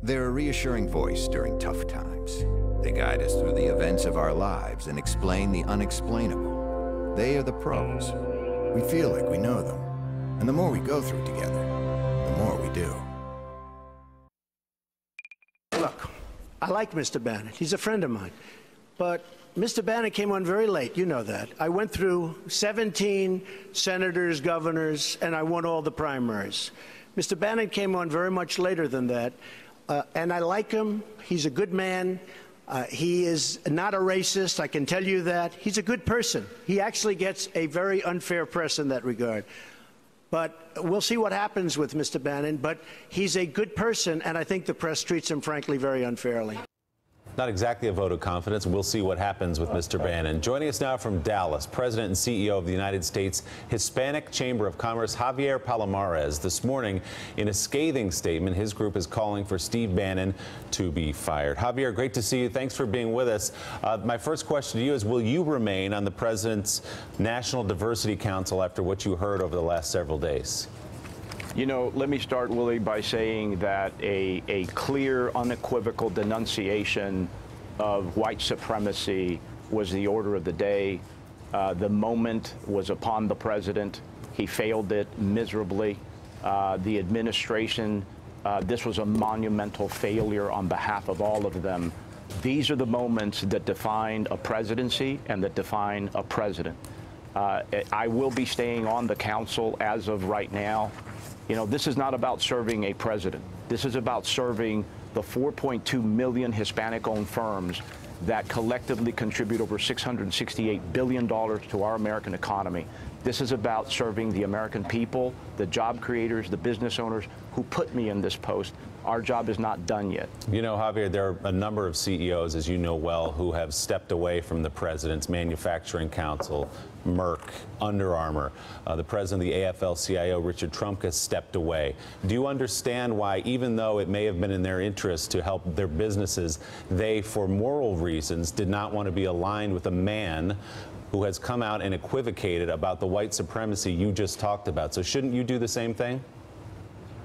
They're a reassuring voice during tough times. They guide us through the events of our lives and explain the unexplainable. They are the pros. We feel like we know them. And the more we go through together, the more we do. Look, I like Mr. Bannon. He's a friend of mine. But Mr. Bannon came on very late. You know that. I went through 17 senators, governors, and I won all the primaries. Mr. Bannon came on very much later than that. And I like him. He's a good man. He is not a racist, I can tell you that. He's a good person. He actually gets a very unfair press in that regard. But we'll see what happens with Mr. Bannon. But he's a good person, and I think the press treats him, frankly, very unfairly. Not exactly a vote of confidence. We'll see what happens with Mr. Bannon. Joining us now from Dallas, President and CEO of the United States Hispanic Chamber of Commerce, Javier Palomares. This morning, in a scathing statement, his group is calling for Steve Bannon to be fired. Javier, great to see you. Thanks for being with us. My first question to you is, will you remain on the President's National Diversity Council after what you heard over the last several days? You know, let me start, Willie, by saying that a clear, unequivocal denunciation of white supremacy was the order of the day. The moment was upon the president. He failed it miserably. The administration, this was a monumental failure on behalf of all of them. These are the moments that define a presidency and that define a president. I will be staying on the council as of right now. You know, this is not about serving a president. This is about serving the 4.2 million Hispanic-owned firms that collectively contribute over $668 billion to our American economy. This is about serving the American people, the job creators, the business owners who put me in this post. Our job is not done yet. You know, Javier, there are a number of CEOs, as you know well, who have stepped away from the president's Manufacturing Council, Merck, Under Armour. The president of the AFL-CIO, Richard Trumka, stepped away. Do you understand why, even though it may have been in their interest to help their businesses, they, for moral reasons, did not want to be aligned with a man who has come out and equivocated about the white supremacy you just talked about? So shouldn't you do the same thing?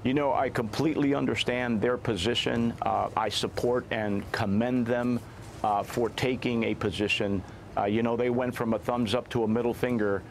You know, I completely understand their position. I support and commend them for taking a position. You know, they went from a thumbs up to a middle finger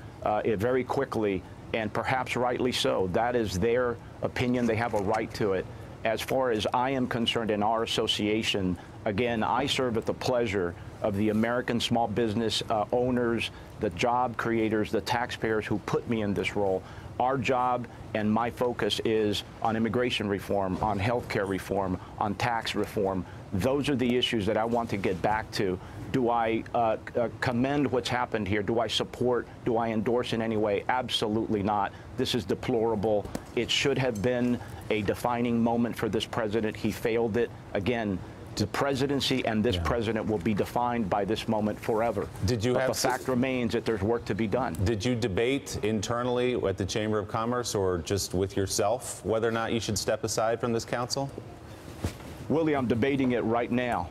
very quickly, and perhaps rightly so. That is their opinion. They have a right to it. As far as I am concerned in our association, again, I serve at the pleasure of the American small business owners, the job creators, the taxpayers who put me in this role. Our job and my focus is on immigration reform, on health care reform, on tax reform. Those are the issues that I want to get back to. Do I commend what's happened here? Do I support? Do I endorse in any way? Absolutely not. This is deplorable. It should have been a defining moment for this president. He failed it. Again, the presidency and this president will be defined by this moment forever. But the fact remains that there's work to be done. Did you debate internally at the Chamber of Commerce or just with yourself whether or not you should step aside from this council? Willie, I'm debating it right now.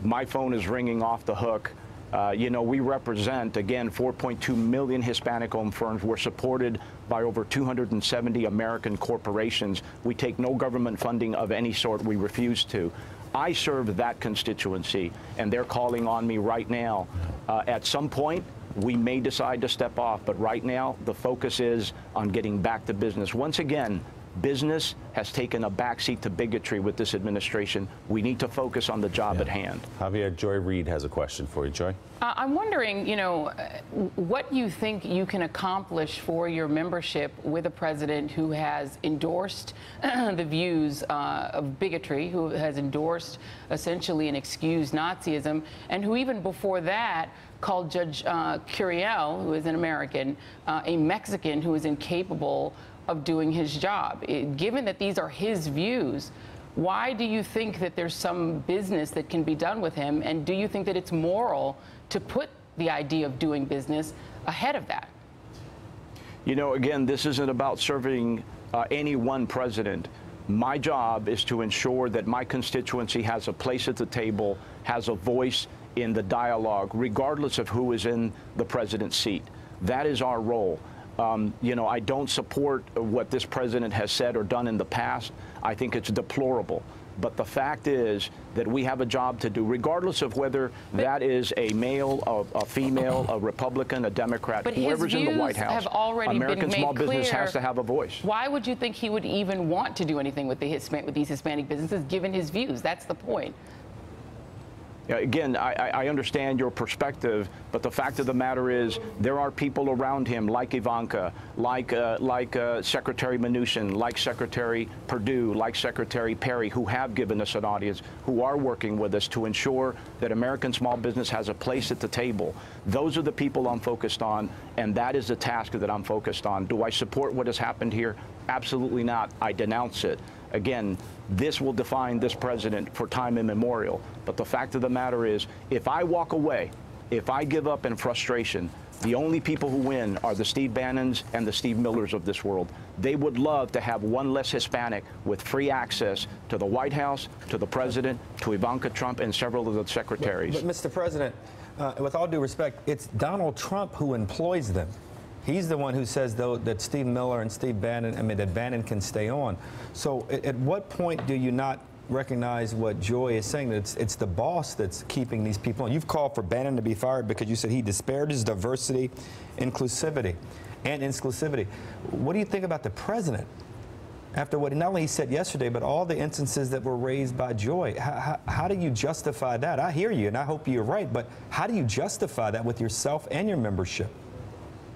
My phone is ringing off the hook. You know, we represent, again, 4.2 million Hispanic-owned firms. We're supported by over 270 American corporations. We take no government funding of any sort. We refuse to. I serve that constituency, and they're calling on me right now. At some point, we may decide to step off, but right now, the focus is on getting back to business. Once again, business has taken a backseat to bigotry with this administration. We need to focus on the job at hand. Javier, Joy Reid has a question for you. Joy? I'm wondering, you know, what you think you can accomplish for your membership with a president who has endorsed the views of bigotry, who has endorsed essentially and excused Nazism, and who even before that called Judge Curiel, who is an American, a Mexican who is incapable of doing his job. Given that these are his views, why do you think that there's some business that can be done with him? And do you think that it's moral to put the idea of doing business ahead of that? You know, again, this isn't about serving any one president. My job is to ensure that my constituency has a place at the table, has a voice in the dialogue, regardless of who is in the president's seat. That is our role. You know, I don't support what this president has said or done in the past. I think it's deplorable. But the fact is that we have a job to do, regardless of whether that is a male, a female, a Republican, a Democrat, but whoever's in the White House. Have already American been small made business clear. has to have a voice. Why would you think he would even want to do anything with these Hispanic businesses, given his views? That's the point. Again, I understand your perspective, but the fact of the matter is there are people around him like Ivanka, like Secretary Mnuchin, like Secretary Perdue, like Secretary Perry, who have given us an audience, who are working with us to ensure that American small business has a place at the table. Those are the people I'm focused on, and that is the task that I'm focused on. Do I support what has happened here? Absolutely not. I denounce it. Again, this will define this president for time immemorial. But the fact of the matter is, if I walk away, if I give up in frustration, the only people who win are the Steve Bannons and the Steve Millers of this world. They would love to have one less Hispanic with free access to the White House, to the president, to Ivanka Trump, and several of the secretaries. But Mr. President, with all due respect, it's Donald Trump who employs them. He's the one who says, though, that Steve Miller and Steve Bannon, that Bannon can stay on. So at what point do you not recognize what Joy is saying, that it's the boss that's keeping these people on? You've called for Bannon to be fired because you said he disparages diversity, inclusivity, and exclusivity. What do you think about the president after what not only he said yesterday, but all the instances that were raised by Joy? How do you justify that? I hear you, and I hope you're right, but how do you justify that with yourself and your membership?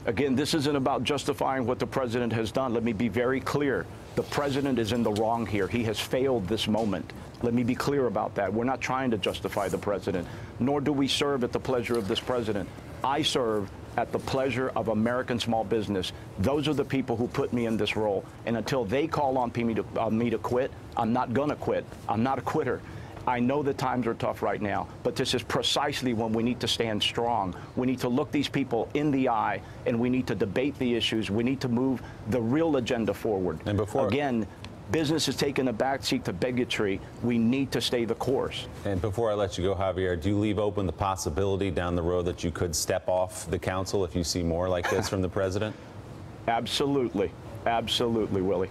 Again, this isn't about justifying what the president has done. Let me be very clear. The president is in the wrong here. He has failed this moment. Let me be clear about that. We're not trying to justify the president, nor do we serve at the pleasure of this president. I serve at the pleasure of American small business. Those are the people who put me in this role. And until they call on me to quit, I'm not going to quit. I'm not a quitter. I know that times are tough right now, but this is precisely when we need to stand strong. We need to look these people in the eye, and we need to debate the issues. We need to move the real agenda forward. And before, again, business has taken a backseat to bigotry. We need to stay the course. And before I let you go, Javier, do you leave open the possibility down the road that you could step off the council if you see more like this from the president? Absolutely. Absolutely, Willie.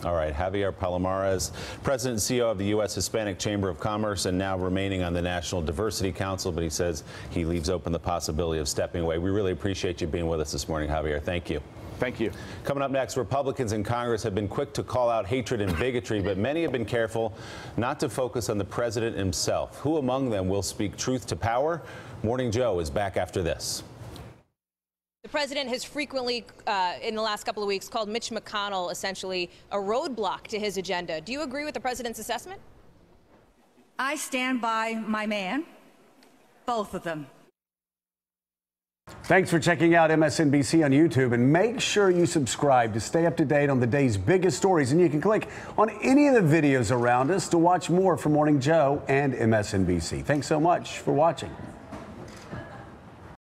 All right, Javier Palomares, President and CEO of the U.S. Hispanic Chamber of Commerce and now remaining on the National Diversity Council, but he says he leaves open the possibility of stepping away. We really appreciate you being with us this morning, Javier. Thank you. Thank you. Coming up next, Republicans in Congress have been quick to call out hatred and bigotry, but many have been careful not to focus on the president himself. Who among them will speak truth to power? Morning Joe is back after this. The president has frequently, in the last couple of weeks, called Mitch McConnell essentially a roadblock to his agenda. Do you agree with the president's assessment? I stand by my man, both of them. Thanks for checking out MSNBC on YouTube, and make sure you subscribe to stay up to date on the day's biggest stories. And you can click on any of the videos around us to watch more from Morning Joe and MSNBC. Thanks so much for watching.